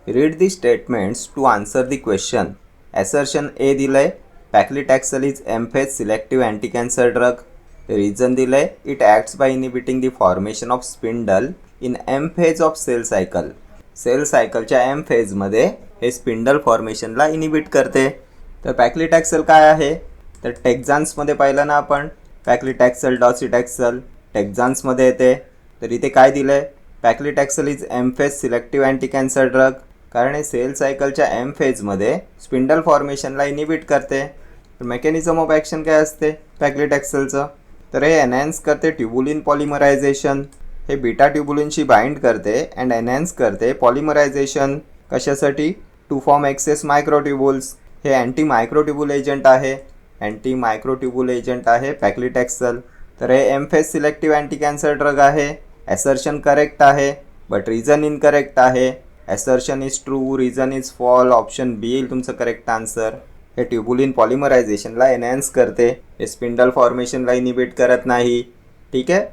Read the statements to answer the question. Assertion A दिलंय, paclitaxel is M phase selective anti cancer drug. Reason दिलंय, it acts by inhibiting the formation of spindle in M phase of cell cycle. Cell सायकलच्या M फेजमध्ये हे spindle फॉर्मेशनला inhibit करते. तर पॅक्लिटॅक्सेल काय आहे, तर टेक्झान्समध्ये पाहिलं ना आपण, पॅक्लिटॅक्सेल डॉसिटॅक्सेल टेक्झान्समध्ये येते. तर इथे काय दिलं आहे, paclitaxel is M phase selective anti cancer drug, कारण हे सेल सायकलच्या एम फेजमध्ये स्पिंडल फॉर्मेशनला इनिबिट करते. तर मेकॅनिझम ऑफ ॲक्शन काय असते पॅक्लिटॅक्सेलचं, तर हे एनहॅन्स करते ट्युबुलिन पॉलिमरायझेशन. हे बीटा ट्युबुलिनशी बाइंड करते अँड एनहॅन्स करते पॉलिमरायझेशन. कशासाठी, टू फॉर्म एक्सेस मायक्रोट्युबुल्स. हे अँटी मायक्रोट्युबुल एजंट आहे, अँटी मायक्रोट्युबुल एजंट आहे पॅक्लिटॅक्सेल. तर हे M phase selective anti cancer drug आहे. असर्शन करेक्ट आहे, बट रिझन इनकरेक्ट आहे. Assertion is true, reason is false. Option B येईल तुमचं करेक्ट आन्सर. हे ट्युबुलिन पॉलिमरायझेशनला एनहॅन्स करते, हे स्पिंडल फॉर्मेशनला इनिबिट करत नाही. ठीक आहे.